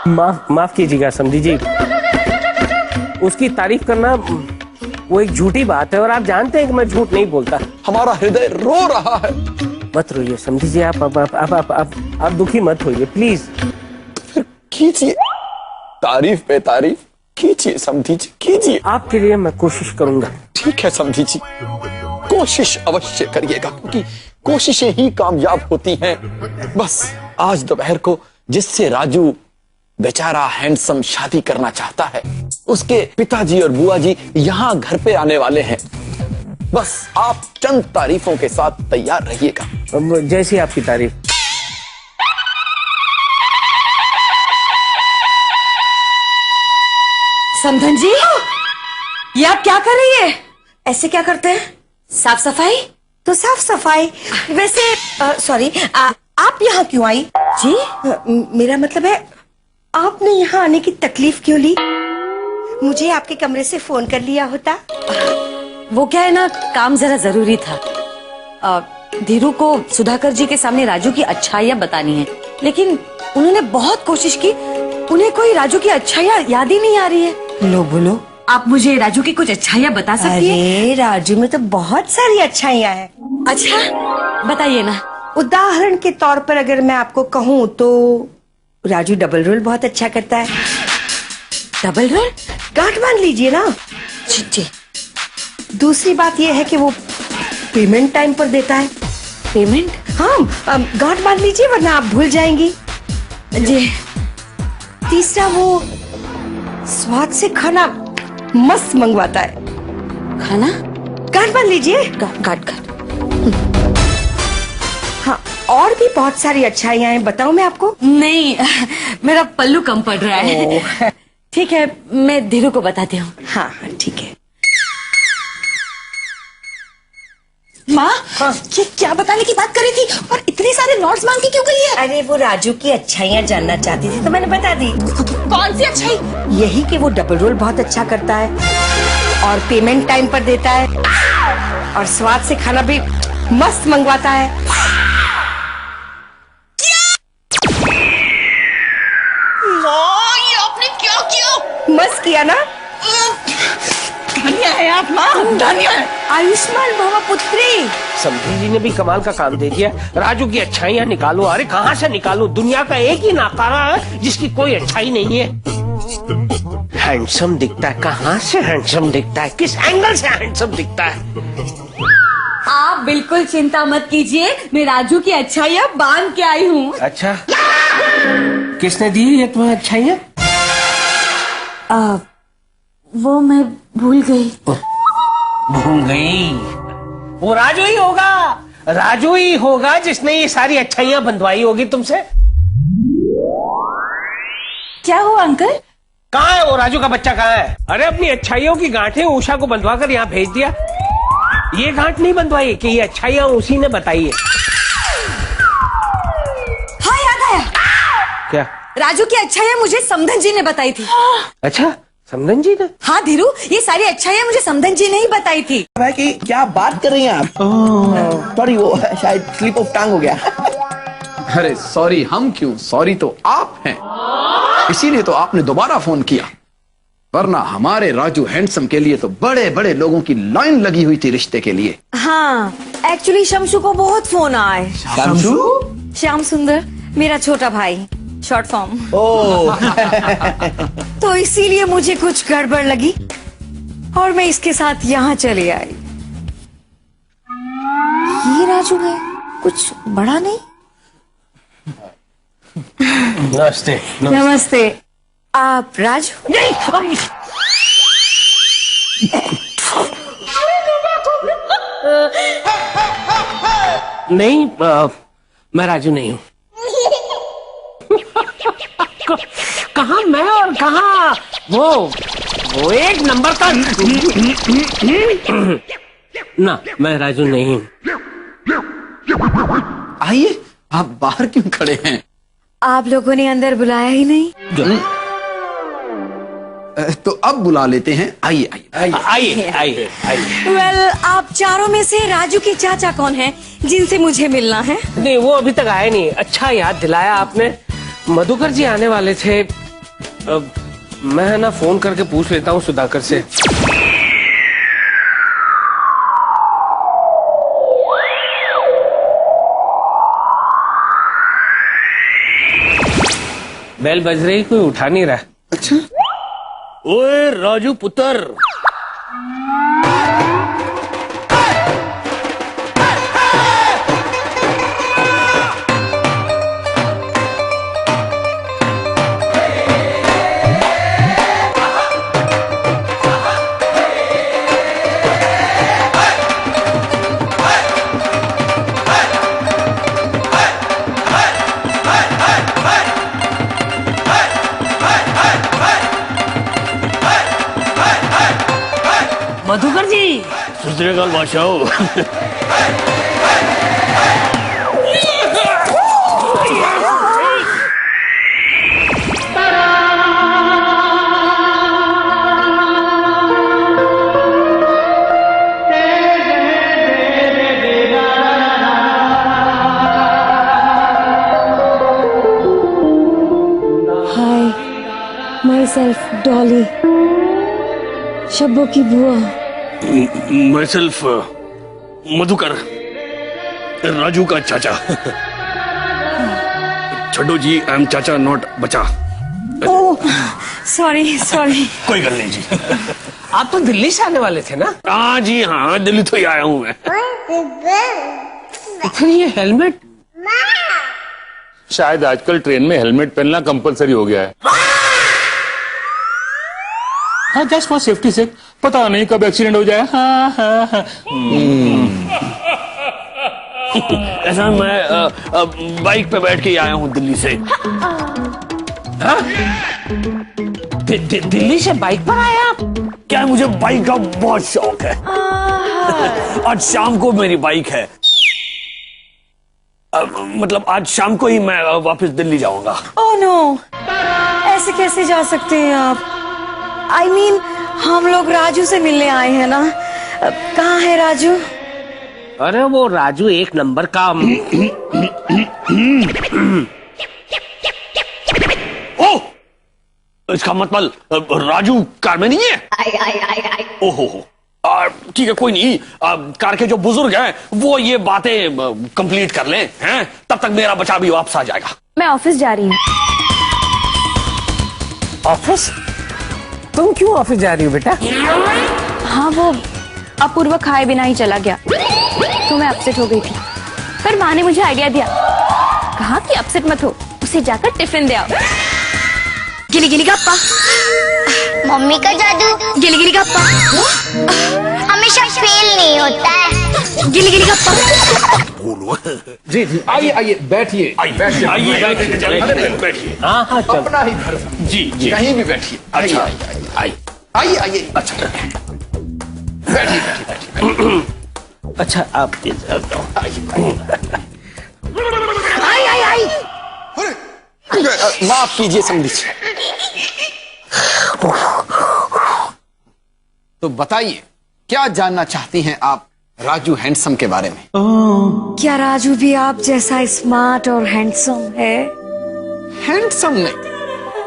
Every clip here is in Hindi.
माफ कीजिएगा समधी जी, उसकी तारीफ करना वो एक झूठी बात है और आप जानते हैं कि मैं झूठ नहीं बोलता। हमारा हृदय रो रहा है। मत रोइए समधी जी, आप दुखी मत होइए प्लीज। कीजिए, तारीफ पे तारीफ कीजिए समधी जी, कीजिए। आपके लिए मैं कोशिश करूंगा। ठीक है समधी जी, कोशिश अवश्य करिएगा, क्योंकि कोशिशें ही कामयाब होती हैं। बस आज दोपहर को जिससे राजू बेचारा हैंडसम शादी करना चाहता है, उसके पिताजी और बुआ जी यहाँ घर पे आने वाले हैं। बस आप चंद तारीफों के साथ तैयार रहिएगा। जैसी आपकी तारीफ। समधन जी, ये आप क्या कर रही है? ऐसे क्या करते हैं? साफ सफाई? तो साफ सफाई। वैसे सॉरी, आप यहाँ क्यों आई जी? मेरा मतलब है आपने यहाँ आने की तकलीफ क्यों ली? मुझे आपके कमरे से फोन कर लिया होता। वो क्या है ना, काम जरा जरूरी था। धीरू को सुधाकर जी के सामने राजू की अच्छाइयाँ बतानी है, लेकिन उन्होंने बहुत कोशिश की, उन्हें कोई राजू की अच्छाइयाँ याद ही नहीं आ रही है। लो बोलो, आप मुझे राजू की कुछ अच्छाइयाँ बता सकती हैं? अरे राजू में तो बहुत सारी अच्छाइयाँ हैं। अच्छा बताइए ना। उदाहरण के तौर पर अगर मैं आपको कहूँ तो राजू डबल रोल बहुत अच्छा करता है। Double role? गांठ बांध लीजिए ना। जी जी। दूसरी बात यह है कि वो पेमेंट टाइम पर देता है। पेमेंट? हाँ, गांठ बांध लीजिए वरना आप भूल जाएंगी। जी। तीसरा, वो स्वाद से खाना मस्त मंगवाता है। खाना? गांठ बांध लीजिए। गांठ। हाँ, और भी बहुत सारी अच्छाइयाँ हैं, बताऊं मैं आपको? नहीं, मेरा पल्लू कम पड़ रहा है। ठीक है, मैं धीरू को बताती हूँ। हाँ हाँ ठीक है। माँ, ये क्या बताने की बात करी थी और इतने सारे नोट्स मांग के क्यों गई है? अरे वो राजू की अच्छाइयाँ जानना चाहती थी तो मैंने बता दी। कौन सी अच्छाई? यही कि वो डबल रोल बहुत अच्छा करता है और पेमेंट टाइम पर देता है और स्वाद से खाना भी मस्त मंगवाता है। ये आपने क्या किया? मस्त किया ना? धन्य है आप माँ, धन्य है। आयुष्मान भवा पुत्री। समधी जी ने भी कमाल का काम दे दिया। राजू की अच्छाइयाँ निकालो। अरे कहाँ से निकालो? दुनिया का एक ही नाकारा है जिसकी कोई अच्छाई नहीं है। हैंडसम दिखता है, कहाँ से हैंडसम दिखता है, किस एंगल से हैंडसम दिखता है? आप बिल्कुल चिंता मत कीजिए, मैं राजू की अच्छाइयाँ बांध के आई हूँ। अच्छा, किसने दी ये तुम्हें अच्छाइयाँ? वो मैं भूल गई। भूल गई? वो राजू ही होगा, राजू ही होगा जिसने ये सारी अच्छाइयाँ बंधवाई होगी तुमसे। क्या हुआ अंकल? कहाँ है वो राजू का बच्चा, कहाँ है? अरे अपनी अच्छाइयों की गांठें उषा को बंधवा कर यहाँ भेज दिया। ये गांठ नहीं बंधवाई कि ये अच्छाइयाँ उसी ने बताई है। हाँ याद आया, क्या? राजू की अच्छाइयाँ मुझे समधन जी ने बताई थी। अच्छा, समधन जी ने? हाँ धीरू, ये सारी अच्छाइयाँ मुझे समधन जी ने ही बताई थी। भाई कि क्या बात कर रही हैं आप? सॉरी, वो शायद स्लिप ऑफ टंग हो गया। अरे सॉरी हम क्यों, सॉरी तो आप हैं, इसीलिए तो आपने दोबारा फोन किया, वरना हमारे राजू हैंडसम के लिए तो बड़े बड़े लोगों की लाइन लगी हुई थी रिश्ते के लिए। हाँ, एक्चुअली शमशु को बहुत फोन आए। शमशु? श्याम सुंदर, मेरा छोटा भाई, शॉर्ट फॉर्म। ओह। तो इसीलिए मुझे कुछ गड़बड़ लगी और मैं इसके साथ यहाँ चली आई। ये राजू है, कुछ बड़ा नहीं। नमस्ते। नमस्ते। आप राजू? नहीं, मैं राजू नहीं हूँ। कहाँ मैं और कहाँ वो एक नंबर का। ना, मैं राजू नहीं हूँ। आइए, आप बाहर क्यों खड़े हैं? आप लोगों ने अंदर बुलाया ही नहीं। तो अब बुला लेते हैं, आइए आइए आइए आइए आइए। वेल, आप चारों में से राजू के चाचा कौन हैं जिनसे मुझे मिलना है? नहीं, वो अभी तक आए नहीं। अच्छा याद दिलाया आपने। मधुकर जी आने वाले थे, मैं ना फोन करके पूछ लेता हूँ सुधाकर से। बेल बज रही, कोई उठा नहीं रहा। अच्छा, ओए राजू पुत्र, मधुकर जी। सुश्रीकाल बादशाह। हाय, माई सेल्फ डॉली, शब्बो की बुआ। माई सेल्फ मधुकर, राजू का चाचा। छड्डो जी, आई एम चाचा नॉट बचा। Oh sorry sorry. कोई गल नहीं जी। आप तो दिल्ली से आने वाले थे ना? हाँ जी हाँ, दिल्ली तो ही आया हूँ मैं। फिर ये हेलमेट? शायद आजकल ट्रेन में हेलमेट पहनना कंपलसरी हो गया है। हाँ, जस्ट फॉर सेफ्टी से, पता नहीं कब एक्सीडेंट हो जाए। हाँ हाँ हाँ। ऐसा मैं बाइक पे बैठ के ही आया हूँ दिल्ली से। दिल्ली से बाइक पर आए आप? क्या है, मुझे बाइक का बहुत शौक है। आज शाम को मेरी बाइक है। मतलब आज शाम को ही मैं वापस दिल्ली जाऊंगा। ओह नो, ऐसे कैसे जा सकते हैं आप? आई मीन, हम लोग राजू से मिलने आए हैं ना। कहाँ है राजू? अरे वो राजू एक नंबर का। ओ, इसका मतलब राजू कार में नहीं है? ओहो, ठीक है, कोई नहीं। कार के जो बुजुर्ग हैं वो ये बातें कंप्लीट कर लें, हैं? तब तक मेरा बच्चा भी वापस आ जाएगा। मैं ऑफिस जा रही हूँ। ऑफिस? तुम क्यों ऑफिस जा रही हो बेटा? हाँ, वो अपूर्व खाए बिना ही चला गया तो मैं अपसेट हो गई थी। पर माँ ने मुझे आइडिया दिया, कहा कि अपसेट मत हो, उसे जाकर टिफिन दे आओ। गिली गिली गप्पा। मम्मी का जादू गिली गिली गप्पा। हमेशा फेल नहीं होता है। गिली गिली गप्पा। जी जी, आइए आइए, बैठिए बैठिए बैठिए। हाँ हाँ चल। अपना ही घर, जी जी, कहीं भी बैठिए। अच्छा। आइए आइए आइए। अच्छा, बैठिए बैठिए। अच्छा आप माफ कीजिए समझी। तो बताइए, क्या जानना चाहती हैं आप राजू हैंडसम के बारे में? क्या राजू भी आप जैसा स्मार्ट और हैंडसम है? हैंडसम नहीं,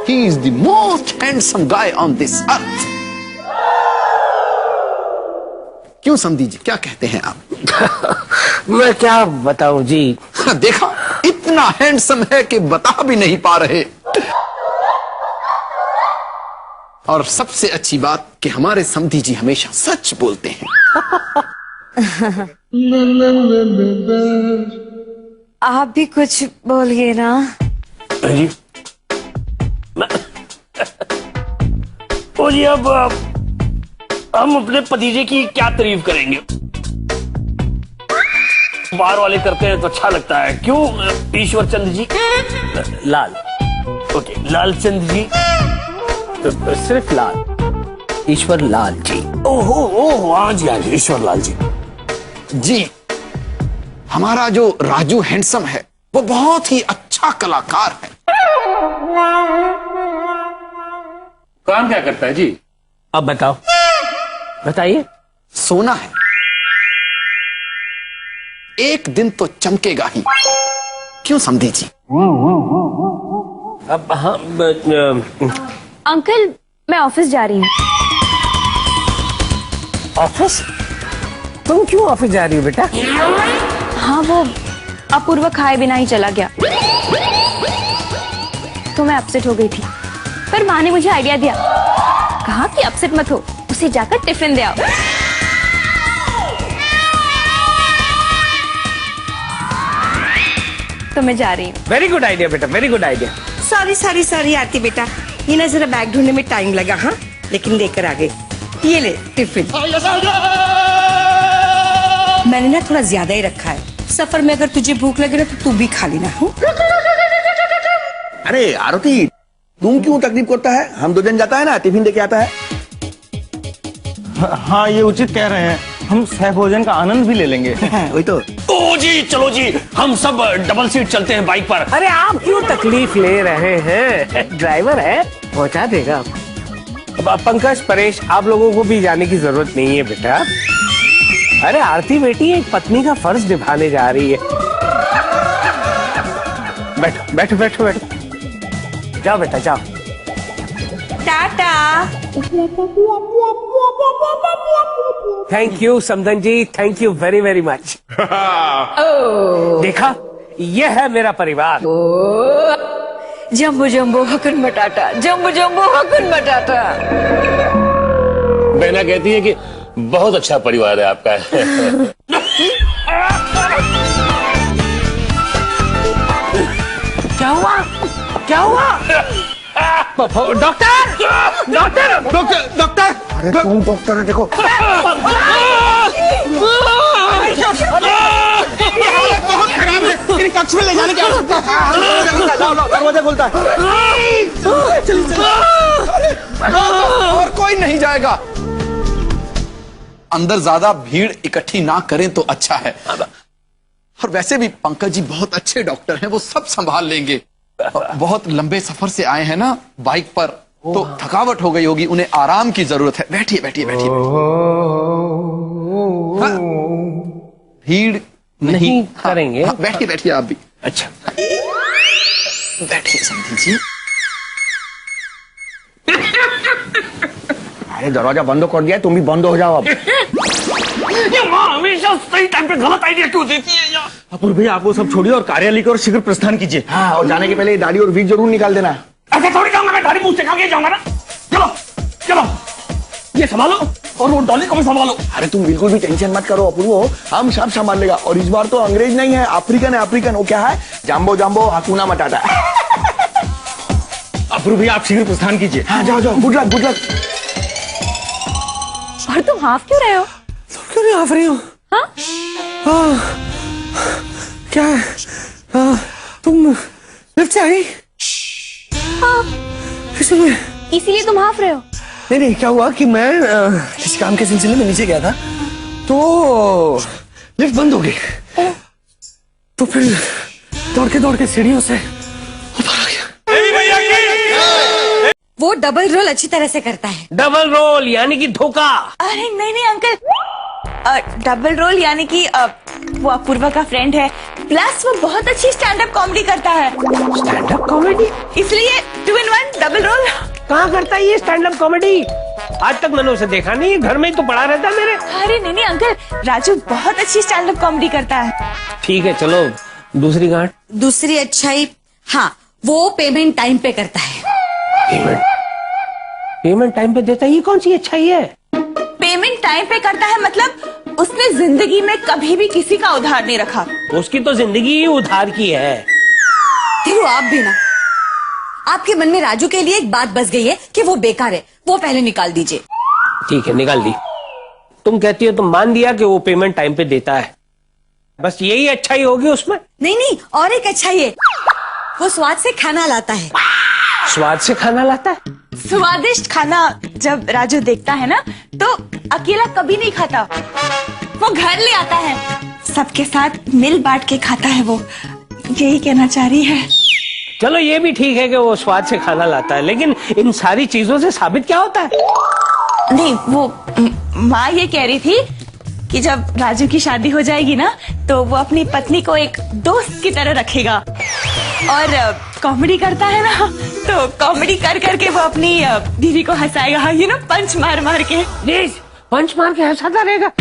he is the most handsome guy on this earth. क्यों समझी जी, क्या कहते हैं आप? मैं क्या बताऊं जी। देखा, इतना हैंडसम है कि बता भी नहीं पा रहे। और सबसे अच्छी बात कि हमारे समधी जी हमेशा सच बोलते हैं। आप भी कुछ बोलिए ना। जी, जी, अब हम अपने भतीजे की क्या तारीफ करेंगे? बाहर वाले करते हैं तो अच्छा लगता है, क्यों ईश्वर चंद जी? लाल। ओके, लालचंद जी। सिर्फ लाल, ईश्वर लाल जी। ओहो, हाँ जी हाँ जी, ईश्वर लाल जी। जी, हमारा जो राजू हैंडसम है वो बहुत ही अच्छा कलाकार है। काम क्या करता है जी? अब बताओ, बताइए। सोना है, एक दिन तो चमकेगा ही। क्यों समझी जी? अब हाँ, अंकल मैं ऑफिस जा रही हूँ। ऑफिस? तुम क्यों ऑफिस जा रही हो बेटा? हाँ वो अपूर्व खाए बिना ही चला गया तो मैं अपसेट हो गई थी, पर माँ ने मुझे आइडिया दिया, कहा कि अपसेट मत हो, उसे जाकर टिफिन दे आओ। तो मैं जा रही हूँ। वेरी गुड आइडिया बेटा, वेरी गुड आइडिया। सॉरी आरती बेटा, ये ना जरा बैग ढूंढने में टाइम लगा। हाँ लेकिन लेकर आ गए। ये ले टिफिन। मैंने ना थोड़ा ज्यादा ही रखा है, सफर में अगर तुझे भूख लगे ना तो तू भी खा लेना। हो अरे आरती, तुम क्यों तकलीफ करता है? हम 2 जन जाता है ना, टिफिन लेके आता है। हाँ ये उचित कह रहे हैं, हम सह भोजन का आनंद भी ले लेंगे। वही तो। ओ जी चलो जी, हम सब डबल सीट चलते हैं बाइक पर। अरे आप क्यों तकलीफ ले रहे हैं? ड्राइवर है, पहुंचा देगा। अब पंकज, परेश, आप लोगों को भी जाने की जरूरत नहीं है बेटा। अरे आरती बेटी एक पत्नी का फर्ज निभाने जा रही है। बैठो बैठो बैठो बैठो, जाओ बेटा जाओ। Tata. Thank you Samdan ji, thank you very very much. देखा, यह है मेरा परिवार। जम्बो जम्बो हकुन बटाटा, जम्बो जम्बो हकुन बटाटा। बहना कहती है कि बहुत अच्छा परिवार है आपका। क्या हुआ? क्या हुआ? Doctor doctor doctor doctor! अरे तुम डॉक्टर है, देखो। कक्ष में ले जाने की आवश्यकता है। दरवाजा खुलता है। और कोई नहीं जाएगा। अंदर ज्यादा भीड़ इकट्ठी ना करें तो अच्छा है। और वैसे भी पंकज जी बहुत अच्छे डॉक्टर हैं, वो सब संभाल लेंगे। बहुत लंबे सफर से आए हैं ना बाइक पर, तो थकावट हो गई होगी, उन्हें आराम की जरूरत है। बैठिए बैठिए बैठिए। हाँ, भीड़ नहीं करेंगे। हाँ, बैठिए बैठिए आप भी। अच्छा बैठिए समधी जी। अरे दरवाजा बंद कर दिया, तुम भी बंद हो जाओ अब। ये माँ हमेशा सही टाइम पे गलत आइडिया क्यों देती है यार? अपूर्व भैया आप वो सब छोड़िए और कार्यालय की ओर शीघ्र प्रस्थान कीजिए। हाँ, और जाने के पहले दाढ़ी और वीक जरूर निकाल देना। ऐसे थोड़ी जाऊंगा मैं, दाढ़ी मुंह से खा के जाऊंगा ना। चलो चलो, ये संभालो और वो डॉली को भी संभालो। अरे तुम बिल्कुल भी टेंशन मत करो अपूर्व, हम सब संभाल लेगा। और इस बार तो अंग्रेज नहीं है, अफ्रीकन है। अफ्रीकन वो क्या है? जाम्बो जाम्बो हकुना मटाटा। अपूर्व भैया आप शीघ्र प्रस्थान कीजिए। हाँ जाओ जाओ, गुड लक गुड लक। और तुम हाफ क्यों रहे हो? क्यों नहीं हाफ रही हो? हाँ? क्या है? तुम लिफ्ट से आई? हाँ इसलिए इसीलिए तुम हाफ रहे हो? नहीं, क्या हुआ कि मैं किसी काम के सिलसिले में नीचे गया था, तो लिफ्ट बंद हो गई। तो फिर दौड़ के सीढ़ियों से ऊपर आ गया। वो डबल रोल अच्छी तरह से करता है। डबल रोल यानी कि धोखा? अरे नहीं अंकल, डबल रोल यानी कि वो अपूर्वा का फ्रेंड है, प्लस वो बहुत अच्छी स्टैंड अप कॉमेडी करता है। Stand up comedy? इसलिए 2 in 1 डबल रोल। कहाँ करता है ये स्टैंड अप कॉमेडी? आज तक मैंने उसे देखा नहीं, घर में ही तो पड़ा रहता है मेरे। अरे नहीं अंकल, राजू बहुत अच्छी स्टैंड अप कॉमेडी करता है। ठीक है चलो, दूसरी गांठ। दूसरी अच्छाई, हाँ वो पेमेंट टाइम पे करता है। पेमेंट टाइम पे देता है, ये कौन सी अच्छाई है? पेमेंट टाइम पे करता है मतलब उसने जिंदगी में कभी भी किसी का उधार नहीं रखा। उसकी तो जिंदगी ही उधार की है। धीरू आप भी ना, आपके मन में राजू के लिए एक बात बस गई है कि वो बेकार है, वो पहले निकाल दीजिए। ठीक है निकाल दी। तुम कहती हो तो मान दिया कि वो पेमेंट टाइम पे देता है, बस यही अच्छाई होगी उसमें? नहीं और एक अच्छाई है, वो स्वाद से खाना लाता है। स्वाद से खाना लाता है? स्वादिष्ट खाना जब राजू देखता है ना तो अकेला कभी नहीं खाता, वो घर ले आता है, सबके साथ मिल बांट के खाता है। वो यही कहना चाह रही है। चलो ये भी ठीक है कि वो स्वाद से खाना लाता है, लेकिन इन सारी चीजों से साबित क्या होता है? नहीं वो माँ ये कह रही थी कि जब राजू की शादी हो जाएगी ना तो वो अपनी पत्नी को एक दोस्त की तरह रखेगा और कॉमेडी करता है ना, तो कॉमेडी कर करके वो अपनी दीदी को हंसाएगा, यू नो, पंच मार मार के। प्लीज पंच मार के हंसाता रहेगा।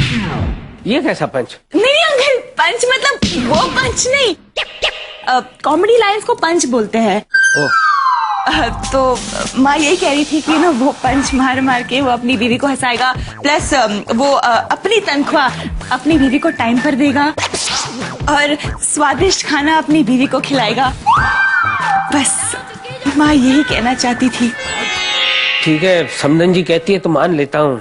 ये कैसा पंच? नहीं अंकल, पंच मतलब वो पंच नहीं, कॉमेडी लाइंस को पंच बोलते हैं। तो माँ यही कह रही थी कि ना वो पंच मार मार के वो अपनी बीवी को हंसाएगा, प्लस वो अपनी तनख्वाह अपनी बीवी को टाइम पर देगा और स्वादिष्ट खाना अपनी बीवी को खिलाएगा। बस माँ यही कहना चाहती थी। ठीक है, समधन जी कहती है तो मान लेता हूँ,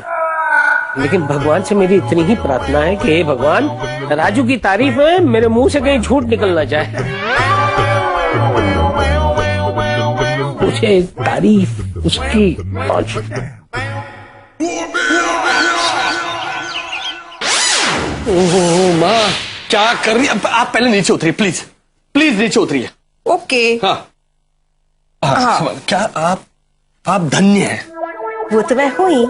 लेकिन भगवान से मेरी इतनी ही प्रार्थना है कि हे भगवान, राजू की तारीफ में मेरे मुंह से कहीं झूठ निकल ना जाए। मुझे तारीफ उसकी ओह माँ, क्या कर रही है? आप पहले नीचे उतरिए प्लीज, प्लीज नीचे उतरिए। ओके। हाँ, क्या आप धन्य हैं। वो तो मैं हुई।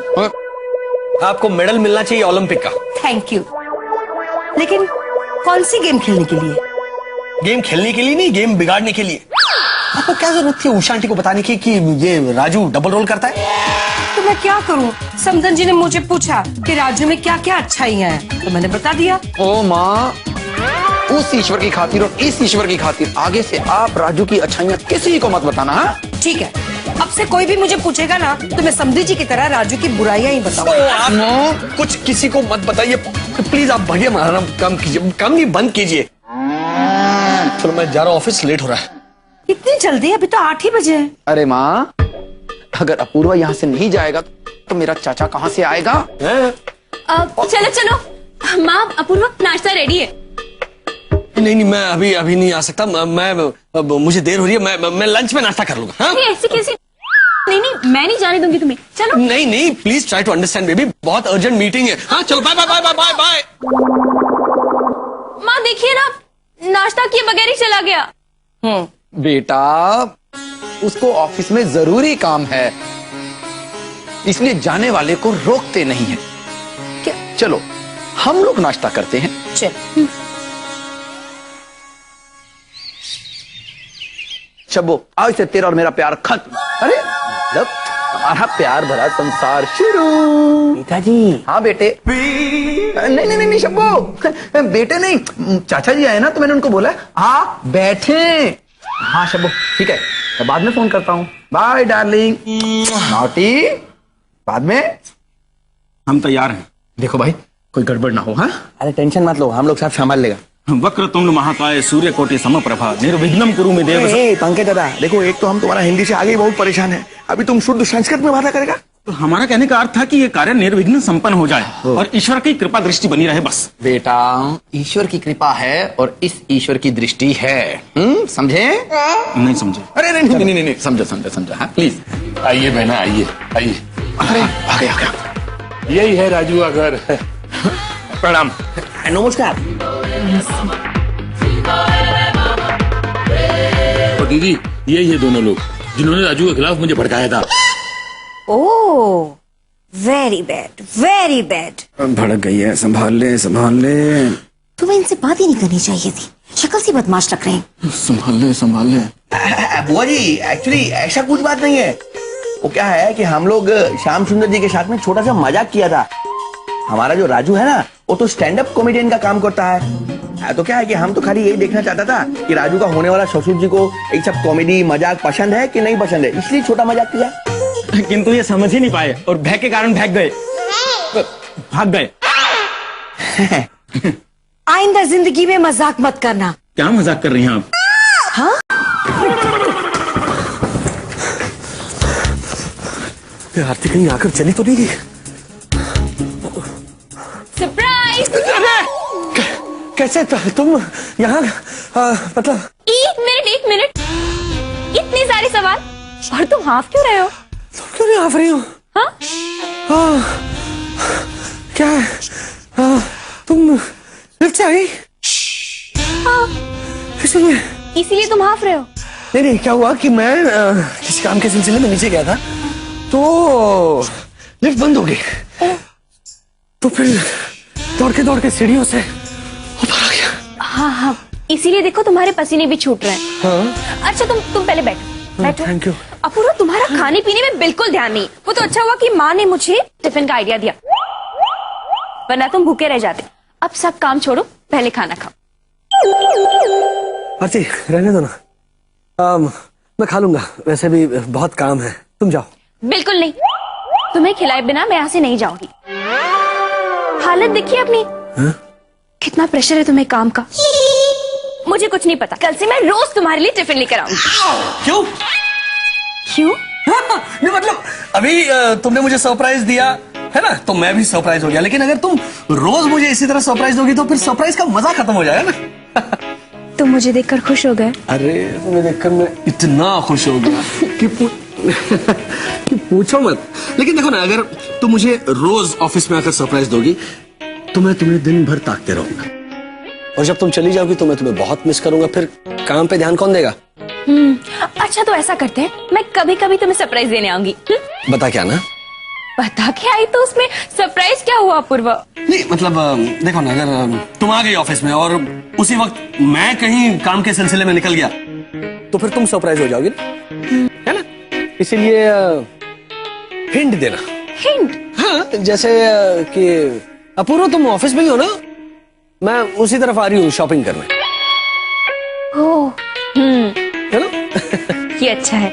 आपको मेडल मिलना चाहिए ओलंपिक का। Thank you. लेकिन कौन सी गेम खेलने के लिए? गेम खेलने के लिए नहीं, गेम बिगाड़ने के लिए। आपको क्या जरूरत थी उषा आंटी को बताने की कि ये राजू डबल रोल करता है? तो मैं क्या करूं? समधन जी ने मुझे पूछा कि राजू में क्या क्या अच्छाइयां हैं, तो मैंने बता दिया। ओ माँ, उस ईश्वर की खातिर और इस ईश्वर की खातिर आगे से आप राजू की अच्छाइयाँ किसी को मत बताना। हाँ ठीक है, अब से कोई भी मुझे पूछेगा ना तो मैं समधी जी की तरह राजू की बुराइयां ही बताऊंगा। आप कुछ किसी को मत बताइए प्लीज। आप भैया मारना कम कीजिए, कम नहीं बंद कीजिए। चलो मैं जा रहा हूँ, ऑफिस लेट हो रहा है। इतनी जल्दी? अभी तो 8 ही बजे हैं। अरे माँ, अगर अपूर्वा यहाँ से नहीं जाएगा तो मेरा चाचा कहाँ से आएगा? चलो चलो माँ, अपूर्वा नाश्ता रेडी है। नहीं, मैं अभी नहीं आ सकता। मुझे देर हो रही है। मैं लंच में नाश्ता कर लूंगा। हाँ? ऐसी कैसी? नहीं, मैं नहीं जाने दूंगी तुम्हें। चलो। नहीं, please try to understand baby, बहुत अर्जेंट मीटिंग है। हाँ चलो, bye bye bye bye bye bye. माँ देखिए ना, नाश्ता किए बगैर ही चला गया। बेटा, उसको ऑफिस में जरूरी काम है, इसलिए जाने वाले को रोकते नहीं है। क्या? चलो हम लोग नाश्ता करते हैं। चल। शब्बो, आज से तेरा और मेरा प्यार खत्म। अरे जब हमारा प्यार भरा संसार शुरू। पिताजी। हाँ बेटे। नहीं शब्बो, बेटे नहीं, चाचा जी आए ना तो मैंने उनको बोला आप बैठे। हाँ शब्बो, ठीक है, मैं बाद में फोन करता हूँ। Bye darling. नॉटी, बाद में। हम तैयार हैं। देखो भाई, कोई गड़बड़ ना हो। हाँ, अरे टेंशन मत लो, हम लोग सब संभाल लेगा। वक्रतुंड महाकाय सूर्यकोटि समप्रभा निर्विघ्नं कुरु मे देव। पंकज दादा देखो, एक तो हम तुम्हारा हिंदी से आगे ही बहुत परेशान है, अभी तुम शुद्ध संस्कृत में बात करेगा। तो हमारा कहने का अर्थ था कि ये कार्य निर्विघ्न संपन्न हो जाए और ईश्वर की कृपा दृष्टि बनी रहे बस। बेटा, ईश्वर की कृपा है और इस ईश्वर की दृष्टि है। समझे? नहीं समझे? अरे नहीं, समझो। हाँ प्लीज आइए बहना, आइए। अरे आ गया। यही है राजू का घर। प्रणाम। नमस्कार। और दीदी, यही है दोनों लोग जिन्होंने राजू के खिलाफ मुझे भड़काया था। ओह, वेरी बैड। भड़क गई है, संभाल ले। तुम्हें इनसे बात ही नहीं करनी चाहिए थी, शक्ल सी बदमाश लग रहे हैं। संभाल ले। बुआ जी, एक्चुअली ऐसा कुछ बात नहीं है। वो क्या है कि हम लोग श्याम सुंदर जी के साथ में छोटा सा मजाक किया था। हमारा जो राजू है ना, वो तो स्टैंड अप कॉमेडियन का काम करता है। तो क्या है कि हम तो खाली यही देखना चाहता था कि राजू का होने वाला ससुर जी को एक सब कॉमेडी मजाक पसंद है कि नहीं पसंद है, इसलिए छोटा मजाक किया। किंतु ये समझ ही नहीं पाए और भय के कारण भाग गए। आइंदा जिंदगी में मजाक मत करना। क्या मजाक कर रही हैं आप? हाँ? आरती कहीं आकर चली तो नहीं गई? सरप्राइज! कैसे तुम यहाँ? मतलब एक मिनट, इतने सारे सवाल और तुम हाफ क्यों रहे हो? तुम क्यों नहीं हाफ रही हो? हाँ? क्या है? तुम लिफ्ट से आई? हाँ। इसीलिए तुम हाफ रहे हो? नहीं, क्या हुआ कि मैं किसी काम के सिलसिले में नीचे गया था तो लिफ्ट बंद हो गई, तो फिर दौड़ के सीढ़ियों से ऊपर आ गया। हाँ, इसीलिए देखो तुम्हारे पसीने भी छूट रहे हैं। हाँ? अच्छा तुम पहले बैठो बैठो। Thank you. अपूर्वा तुम्हारा खाने पीने में बिल्कुल ध्यान नहीं। वो तो अच्छा हुआ कि माँ ने मुझे टिफिन का आइडिया दिया, वरना तुम भूखे रह जाते। अब सब काम छोड़ो, पहले खाना खाओ। आरती रहने दो ना, मैं खा लूंगा, वैसे भी बहुत काम है, तुम जाओ। बिल्कुल नहीं, तुम्हें खिलाए बिना मैं यहाँ से नहीं जाऊंगी। हालत देखिए अपनी। हा? कितना प्रेशर है तुम्हें काम का। मुझे कुछ नहीं पता, कल से मैं रोज तुम्हारे लिए टिफिन लेकर आऊंगी। क्यों? क्यों? नहीं मतलब अभी तुमने मुझे सरप्राइज दिया है ना, तो मैं भी सरप्राइज हो गया, लेकिन अगर तुम रोज मुझे इसी तरह सरप्राइज दोगी तो फिर सरप्राइज का मजा खत्म हो जाएगा ना। तुम मुझे देखकर खुश हो गए? अरे तुम्हें देखकर मैं इतना खुश हो गया कि कि पूछो मत। लेकिन देखो ना, अगर तुम मुझे रोज ऑफिस में आकर सरप्राइज दोगी तो मैं तुम्हें दिन भर ताकते रहूंगा, और जब तुम चली जाओगी तो मैं तुम्हें बहुत मिस करूंगा, फिर काम पे ध्यान कौन देगा? अच्छा तो ऐसा करते हैं, मैं कभी कभी तुम्हें सरप्राइज देने आऊंगी। बता क्या ना? बता क्या आई तो उसमें सरप्राइज क्या हुआ अपूर्वा? नहीं मतलब देखो ना, अगर तुम आ गई ऑफिस में और उसी वक्त मैं कहीं काम के सिलसिले में निकल गया तो फिर तुम सरप्राइज हो जाओगी ना, है ना? इसीलिए हिंट देना। हिंट? हाँ, जैसे कि अपूर्वा तुम ऑफिस में ही हो ना, मैं उसी तरफ आ रही हूँ शॉपिंग करने। ओह, है ना? ये अच्छा है।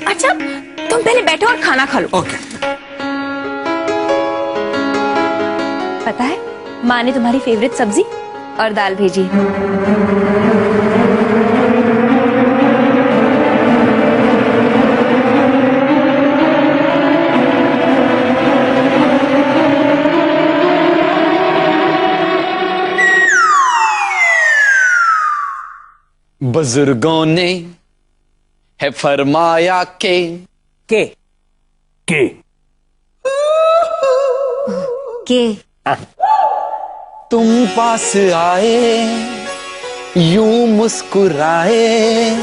अच्छा तुम पहले बैठो और खाना खा लो। ओके। पता है माँ ने तुम्हारी फेवरेट सब्जी और दाल भेजी है। बुजुर्गों ने है फरमाया के तुम पास आए यूं मुस्कुराए,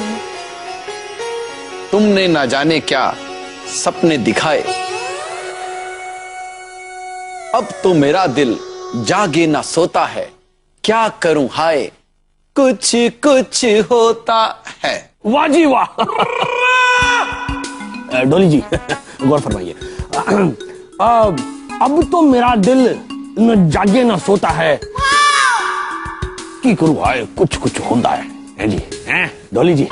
तुमने ना जाने क्या सपने दिखाए, अब तो मेरा दिल जागे ना सोता है, क्या करूं हाय कुछ कुछ होता है। वाह जी वाह। डोली जी गौर फरमाइए। अब तो मेरा दिल न जागे ना सोता है, की करूं हाय कुछ कुछ होता है जी, हैं डोली जी?